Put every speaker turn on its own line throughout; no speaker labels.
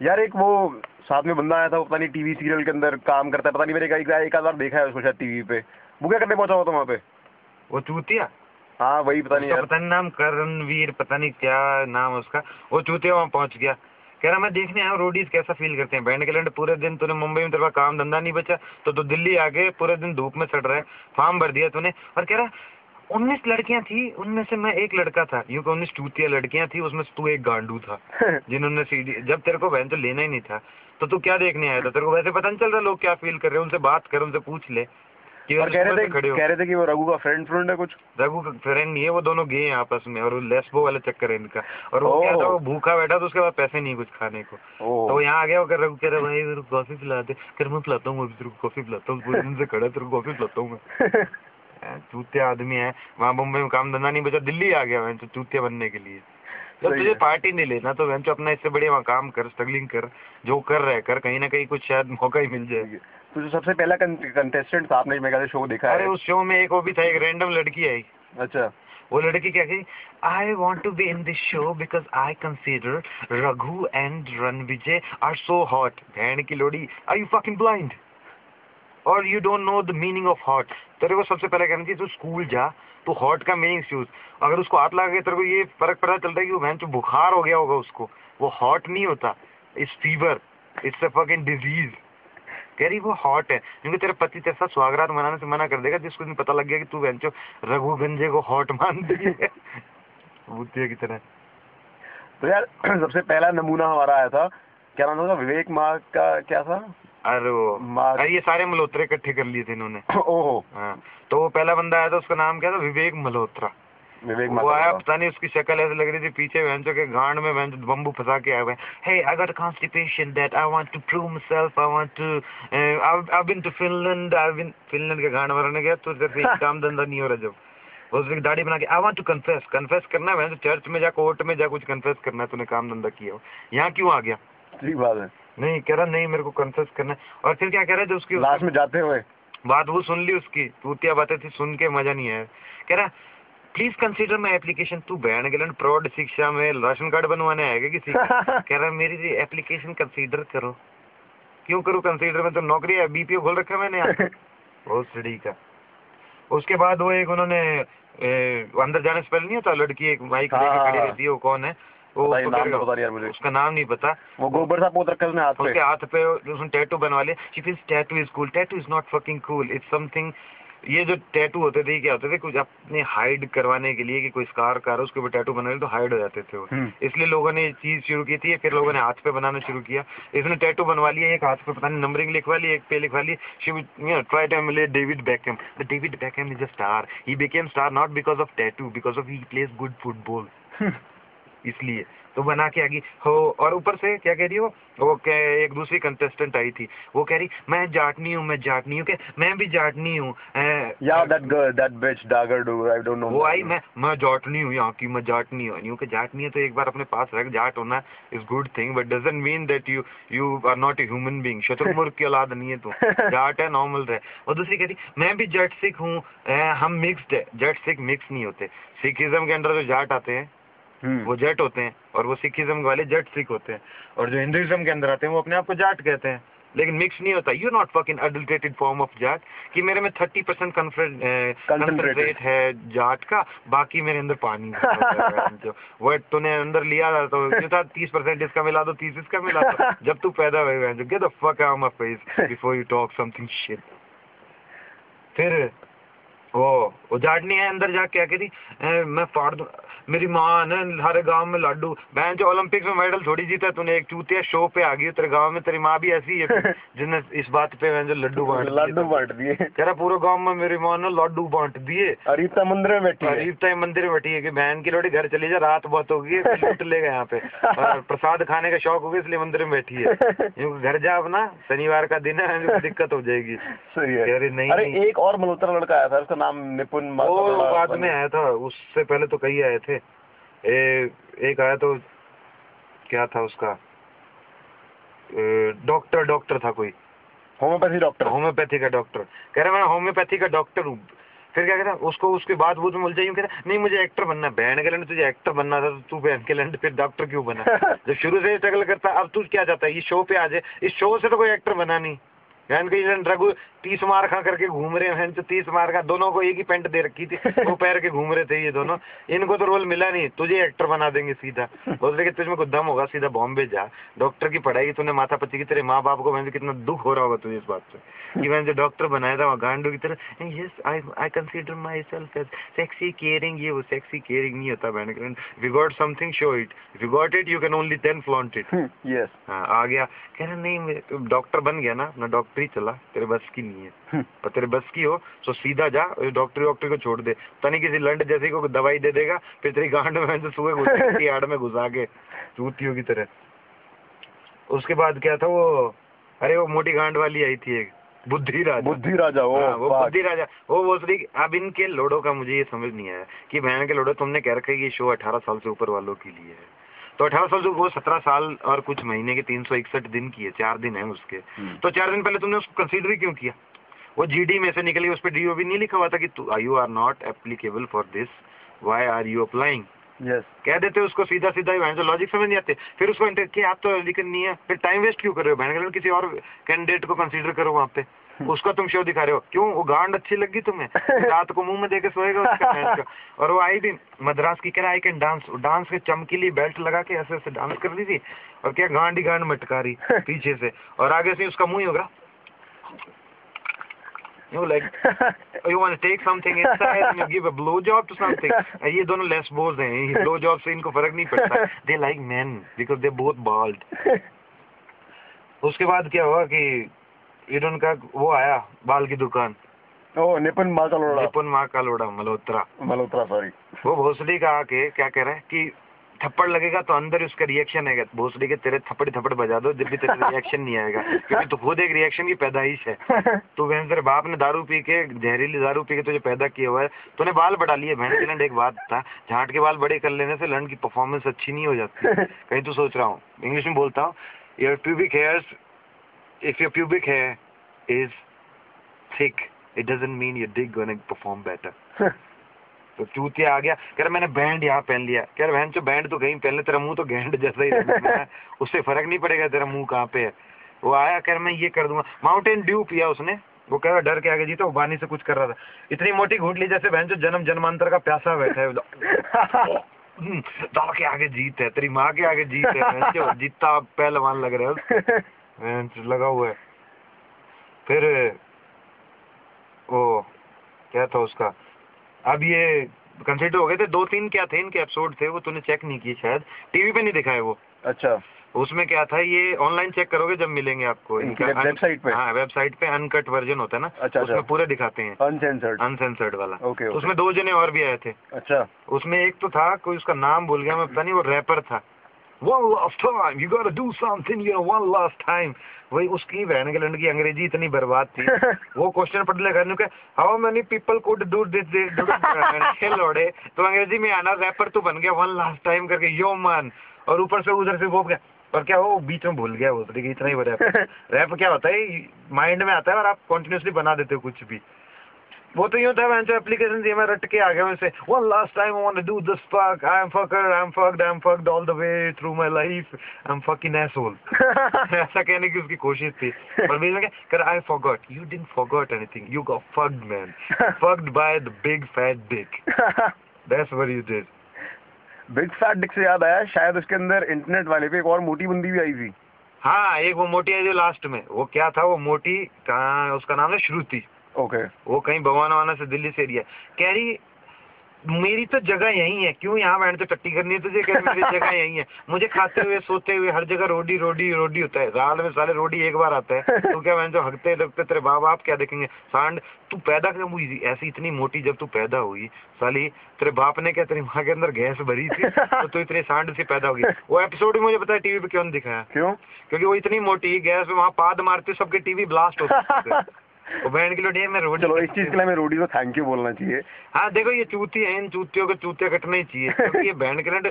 यार एक वो साथ में बंदा आया था, वो पता नहीं टीवी सीरियल के अंदर काम करता है, पता नहीं, मैंने एक आध बार देखा है उसको शायद टीवी पे। वो क्या करने पहुंचा हुआ था वहाँ पे?
वो चूतिया,
हाँ वही, पता नहीं
उसका
यार।
पता नहीं नाम, करणवीर पता नहीं क्या नाम उसका। वो चूतिया वहाँ पहुंच गया, कह रहा मैं देखने आया रोडीज कैसा फील करते हैं। बैंड के लैंड पूरे दिन तूने मुंबई में, तेरे पास काम धंधा नहीं बचा तो तू दिल्ली आके पूरे दिन धूप में सड़ रहा है, फॉर्म भर दिया तूने। और कह रहा 19 लड़कियां थी, उनमें से मैं एक लड़का था। यूं 19 चूतिया लड़कियां थी, उसमें से तू एक गांडू था जिन्होंने सीडी, जब तेरे को बहन तो लेना ही नहीं था तो तू क्या देखने आया था? तेरे को वैसे पता नहीं चल रहा लोग क्या फील कर रहे हैं? उनसे बात कर, उनसे पूछ ले कि
और कह रहे थे कि वो रघु का फ्रेंड है कुछ।
रघु का फ्रेंड नहीं है, वो दोनों गए हैं आपस में, और लेस्बो वाला चक्कर है इनका। और वो क्या था, वो भूखा बैठा था, उसके बाद पैसे नहीं कुछ खाने को, तो वो यहाँ आ गया। वो रघु कह रहा भाई मेरे को कॉफी पिला दे, कर मैं पिलाता हूँ, तेरे को कॉफी पिलाता हूँ, पूरे दिन से खड़ा तेरे को कॉफी पिलाता हूँ मैं। चूतिया आदमी है। वहाँ मुंबई में काम धंधा नहीं बचा, दिल्ली आ गया मैं चूतिया बनने के लिए। जब तुझे पार्टी नहीं लेना तो वह अपना इससे बढ़िया वहाँ काम कर, स्ट्रगलिंग कर, जो कर रहे कर, कहीं ना कहीं कुछ शायद मौका ही मिल जाए।
तो जो सबसे पहला कंटेस्टेंट था, आपने मेरे शो देखा है?
अरे उस शो में एक वो भी था, एक रैंडम लड़की आई।
अच्छा।
वो लड़की क्या कही, I want to be in this show because I consider Raghu and Ranvijay are so hot. बहन की लोड़ी, आर यू फकिंग ब्लाइंड और you don't know the meaning of hot? तेरे को सबसे पहले कहना चाहिए तू स्कूल जा, तो हॉट का मीनिंग यूज। अगर उसको हाथ लगा के तेरे को ये फर्क पता चलता है कि वो बहन जो बुखार हो गया होगा उसको, वो हॉट नहीं होता, it's fever, it's a fucking disease. कह रही वो हॉट है क्योंकि तेरे पति तेरे साथ स्वागरात मनाने से मना कर देगा जिसको नहीं पता लग गया कि तू बहन रघु गंजे को हॉट मानती है भूतिया की तरह।
तो यार सबसे पहला नमूना हमारा आया था, क्या नाम था, विवेक मार्ग का क्या था?
अरे अरे ये सारे मल्होत्रा इकट्ठे कर लिए थे इन्होंने।
ओहो।
हाँ, तो वो पहला बंदा आया था, उसका नाम क्या था, विवेक मल्होत्रा। वो आया, पता नहीं उसकी शक्ल ऐसे लग रही थी, पीछे भैंसों के गांड में भैंस बम्बू फंसा के आए हुए। Hey I got a constipation that I want to prove myself, I want to, I been to Finland, I been Finland के गांड मारने गया तो तेरे काम धंधा नहीं हो रहा। जब उसकी दाढ़ी बना के आई वांट टू कन्फेस करना है भैंस, चर्च में जा, कोर्ट में जा, कुछ कन्फेस करना है, तूने काम धंधा किया हो। यहाँ क्यों आ गया?
ठीक बात है।
नहीं कह रहा नहीं मेरे को कन्फेस करना है। और फिर क्या कह रहा है, जो उसकी
लास्ट में जाते हुए
बात वो सुन ली उसकी, तूतिया बातें थी, सुन के मजा नहीं आया। कह रहा प्लीज कंसीडर माई एप्लीकेशन। तू बहन के प्रौढ़ शिक्षा में राशन कार्ड बनवाने आएगा किसी कह रहा मेरी एप्लीकेशन कंसीडर करो। क्यों करूँ कंसीडर में? तो नौकरी है, बीपीओ खोल रखा मैंने यहाँ बहुत सड़ी का। उसके बाद वो एक उन्होंने अंदर जाने से पहले नहीं होता, लड़की एक माइक लेके खड़ी रहती है, वो कौन है वो? उसका नाम नहीं पता।
वो गोबर सा पोत रखा है उसने हाथ पे,
उसके हाथ पे उसने टैटू बनवा लिया। She feels tattoo is cool, tattoo is not fucking cool, it's something. ये जो टैटू होते थे क्या होते थे, कुछ अपने हाइड करवाने के लिए कि कोई स्कार कर उसके ऊपर टैटू बना तो हाइड हो जाते थे वो, इसलिए लोगों ने ये चीज शुरू की थी। फिर लोगों ने हाथ पे बनाना शुरू किया। इसने टैटू बनवा लिया, एक हाथ पे पता नहीं नंबरिंग लिखवा ली, एक पे लिखवा ली, she try to emulate David Beckham. The David Beckham is a star, he became star not because of tattoo, because of he plays good football इसलिए तो बना के आ गई हो। और ऊपर से क्या कह रही हो, वो एक दूसरी कंटेस्टेंट आई थी, वो कह रही मैं जाटनी हूँ, मैं जाटनी हूँ, मैं भी जाटनी हूँ। वो आई मैं जाटनी हूँ, यहाँ की मैं जाटनी हूँ। यूँ के जाटनी है तो एक बार अपने पास रख, जाट होना is good thing but doesn't mean that you are not a human being. शत्रुमुर्ग की औलाद नहीं है तू, जाट है, नॉर्मल रहे। और दूसरी कहती मैं भी जट सिख हूँ, हम मिक्सड है। जट सिख मिक्स नहीं होते, सिखिज्म के अंदर जो जाट आते हैं वो जट होते हैं, और वो सिखिज्म वाले जट सिख होते हैं, और जो हिंदुइज्म के अंदर आते हैं वो अपने आप को जाट कहते हैं, लेकिन मिक्स नहीं होता। You not fucking adulterated form of Jat कि मेरे में 30% कंसंट्रेट है जाट का, बाकी मेरे अंदर पानी जो वो तूने अंदर लिया तो जो था 30% इसका मिला दो, 30 इसका मिला दो। जब तू पैदा हुए get the fuck out my face before you talk something shit. फिर वो जाटनी है, अंदर जाके क्या करी, मैं फाड़ दूं, मेरी माँ ने हर गांव में लड्डू, बहन जो ओलंपिक्स में मेडल थोड़ी जीता तूने, एक चूतिया शो पे आ गई तेरे गांव में, तेरी माँ भी ऐसी है जिसने इस बात पे जो लड्डू बांट दिए। तेरा पूरे गांव में मेरी माँ ने लड्डू बांट दिए।
अरीबता मंदिर में बैठी है,
अरीबता मंदिर में बैठी है कि बहन की लोड़ी घर चली जा, रात बहुत होगी, लूट लेगा यहाँ पे, और प्रसाद खाने का शौक होगा इसलिए मंदिर में बैठी है। घर जा अपना, शनिवार का दिन है, दिक्कत हो जाएगी।
सही है। अरे नहीं, अरे एक और मल्होत्रा लड़का आया था, उसका नाम निपुण,
वो बाद में आया था, उससे पहले तो कई आए थे। एक आया तो क्या था उसका, डॉक्टर था कोई,
होम्योपैथी का डॉक्टर।
कह रहा मैं होम्योपैथी का डॉक्टर हूँ। फिर क्या कहता है उसको, उसके बाद वो बोल जाए, कहता नहीं मुझे एक्टर बनना है। बहन के लैंड तुझे एक्टर बनना था तो तू बहन के लैंड फिर डॉक्टर क्यों बना? जब शुरू से स्ट्रगल करता, अब तू क्या चाहता है? ये शो पे आ जाए, इस शो से तो कोई एक्टर बना नहीं। बहन के रघु 30 मार खा करके घूम रहे हैं, 30 मार खा, दोनों को एक ही पेंट दे रखी थी, वो पैर के घूम रहे थे ये दोनों, इनको तो रोल मिला नहीं, तुझे एक्टर बना देंगे सीधा। बोल रहे कि तुझमें कुछ दम होगा सीधा बॉम्बे जा, डॉक्टर की पढ़ाई तूने माथा पच्ची की, तेरे माँ बाप को बहन कितना दुख हो रहा होगा तुझे इस बात से कि मैंने जो डॉक्टर बनाया था वहाँ गांडू की तरह। Yes I consider myself as sexy caring. ये वो सेक्सी केयरिंग नहीं होता बहन के। If you got something show it, if you got it you can only then flaunt it.
Yes
हाँ आ गया, कह रहा नहीं डॉक्टर बन गया ना, अपना डॉक्टरी चला, तेरे बस की नहीं है। और तेरे बस की हो तो सीधा जा, डॉक्टरी को छोड़ दे, पता नहीं किसी लंड जैसे को दवाई दे देगा, फिर तेरी गांड में से सुबह घुसेगी आड़ में घुसा के चूतियों की तरह। उसके बाद क्या था वो, अरे वो मोटी गांड वाली आई थी एक, बुद्धि राजा।
वो
बुद्धि राजा वो बोल। अब इनके लोडो का मुझे ये समझ नहीं आया कि बहन के लोडो तुमने कह रखा है कि शो 18 साल से ऊपर वालों के लिए है, तो 18 साल से वो 17 साल और कुछ महीने के 361 दिन की है, 4 दिन है उसके, तो 4 दिन पहले तुमने उसको कंसीडर ही क्यों किया? वो जीडी में से निकली, उस पर डीओ भी नहीं लिखा हुआ था कि you are not applicable for this, why are you applying?
Yes
कह देते उसको सीधा सीधा ही, बहन लॉजिक समझ नहीं आते। फिर उसको कि आप तो लिखन नहीं है, फिर टाइम वेस्ट क्यों कर रहे हो? बहन किसी और कैंडिडेट को कंसीडर करो वहाँ पे, उसका तुम शो दिखा रहे हो क्यों? वो गांड अच्छी लगी तुम्हें, रात को मुंह में देके सोएगा उसका बहन का। और वो आई भी मद्रास की, कह रहा आई कैन डांस, डांस के चमकीली बेल्ट लगा के ऐसे ऐसे डांस कर रही थी, और क्या गांड ही गांड मटका रही पीछे से, और आगे से उसका मुंह ही होगा like you want to take something inside and you give a blow job to something। ये दोनों लेस्बोस हैं, ये blow job से इनको फर्क नहीं पड़ता। they like men because they both bald। उसके बाद क्या हुआ कि इडन का वो आया बाल की दुकान,
निपुण माँ का लोड़ा मल्होत्रा सॉरी,
वो भोसड़ी का आके क्या कह रहा है कि थप्पड़ लगेगा तो अंदर उसका रिएक्शन आएगा। भोसड़ी के तेरे थप्पड़ बजा दो जब भी तेरे रिएक्शन नहीं आएगा, क्योंकि तू खुद एक रिएक्शन की पैदाइश है। तू बहन तेरे बाप ने दारू पी के, जहरीली दारू पी के तुझे पैदा किया हुआ है, तूने बाल बढ़ा लिए। बहन के लंड एक बात था, झांट के बाल बड़े कर लेने से लंड की परफॉर्मेंस अच्छी नहीं हो जाती। कहीं तो सोच रहा हूँ, इंग्लिश में बोलता हूँ, your pubic hairs, if your pubic here is thick it doesn't mean your Dick gonna perform better. तो चूतिया आ गया, कह रहा मैंने बैंड यहाँ पहन लिया। कह रहा बहन जो बैंड तो कहीं पहन ले, तेरा मुंह तो गेंड जैसा ही है, उससे फर्क नहीं पड़ेगा तेरा मुंह कहाँ पे है। वो आया, कह रहा मैं ये कर दूंगा। माउंटेन ड्यू पिया उसने, वो कह रहा डर के आगे जीता, वो बानी से कुछ कर रहा था, इतनी मोटी घूट ली जैसे बहन जो जन्म जन्मांतर का प्यासा बैठा है। दाव के आगे जीत है, तेरी माँ के आगे जीत है, जो जीता पहलवान लग रहा है लगा हुआ है। फिर वो क्या था उसका, अब ये कंसिडर हो गए थे 2-3 क्या थे इनके एपिसोड थे, वो तूने चेक नहीं किए शायद, टीवी पे नहीं दिखाए वो।
अच्छा,
उसमें क्या था, ये ऑनलाइन चेक करोगे जब मिलेंगे आपको
इनका वेबसाइट पे।
हाँ वेबसाइट पे अनकट वर्जन होता है ना।
अच्छा,
उसमें पूरे दिखाते हैं,
अनसेंसर्ड
वाला।
ओके,
तो उसमें 2 जने और भी आए थे।
अच्छा,
उसमें एक तो था, कोई उसका नाम भूल गया मैं, पता नहीं, वो रैपर था। One last time, you gotta do something, you know, one last time। वही उसकी बहन के लंड की अंग्रेजी इतनी बर्बाद थी। वो क्वेश्चन पढ़ लेगा नु के how many people could do this लोड़े, तो अंग्रेजी में आना, रैपर तो बन गया वन लास्ट टाइम करके, यो मन, और ऊपर से उधर से वो गया, और क्या वो बीच में भूल गया वो, देखिए इतना ही रैप। रैप क्या होता है, माइंड में आता है और आप कंटिन्यूअसली बना देते हो कुछ भी। वो तो यूं था, मैं जो एप्लीकेशन थी मैं रट के आ गया वैसे, one last time I want to do this fuck, I am fucked all the way through my life, I am fucking asshole. ऐसा कहने की उसकी कोशिश थी, पर बीच में क्या, I forgot, you didn't forgot anything, you got fucked man, fucked by the big fat Dick, that's what you did.
Big fat Dick से याद आया, शायद उसके अंदर इंटरनेट वाले पे एक और मोटी बंदी भी आई थी।
हाँ, एक वो मोटी आई जो लास्ट में, वो क्या था, वो मोटी कहाँ, उसका नाम है श्रुति।
ओके,
वो कहीं भवाना से दिल्ली से एरिया, कह रही मेरी तो जगह यही है, क्यों यहाँ बैठ के टट्टी करनी है तुझे? कह मेरी जगह यही है, मुझे खाते हुए सोते हुए हर जगह रोडी रोडी रोडी होता है, साल में साले रोडी एक बार आता है। तू क्या बहन जो हकते लगते तेरे बाप आप क्या देखेंगे? सांड तू पैदा क्यों हुई ऐसी इतनी मोटी? जब तू पैदा हुई साली, तेरे बाप ने क्या तेरी माँ के अंदर गैस भरी थी तो तू इतनी सांड से पैदा होगी। वो एपिसोड भी मुझे पता है टीवी पे क्यों नहीं दिखाया,
क्यों?
क्योंकि वो इतनी मोटी गैस में वहाँ पाद मारते सबके टीवी ब्लास्ट होते। वो बहन की लोडी में रोडी।
चलो इस चीज के लिए मैं रोडी को थैंक यू बोलना चाहिए।
हाँ देखो ये चूती है, इन चूतियों को चूतिया कटना ही चाहिए, क्योंकि ये बहन के लंड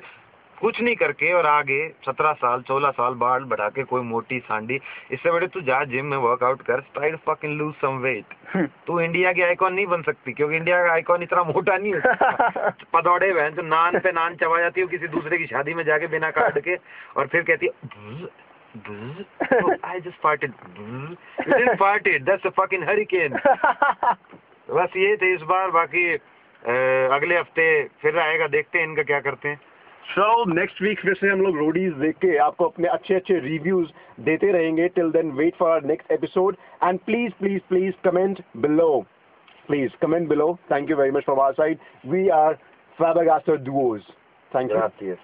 कुछ नहीं करके और आगे 17 साल 14 साल बाल बढ़ा के कोई मोटी सांडी, इससे बड़े तू जा जिम में वर्कआउट कर, try to fucking lose some weight. तू इंडिया की आइकॉन नहीं बन सकती, क्योंकि इंडिया का आइकॉन इतना मोटा नहीं है। पदौड़े बहन तो नान पे नान चबा जाती हो किसी दूसरे की शादी में जाके बिना कार्ड के, और फिर कहती है I just farted. You didn't fart it, that's a fucking hurricane. बस ये थे इस बार, बाकी अगले हफ्ते फिर आएगा, देखते हैं इनका क्या करते हैं।
चलो नेक्स्ट वीक फिर से हम लोग रोडीज देख के आपको अपने अच्छे अच्छे रिव्यूज देते रहेंगे। Till then wait for our next episode and please please please comment below, please comment below. Thank you very much from our side, we are Flabbergasted Duos. Thank you.
Gracias.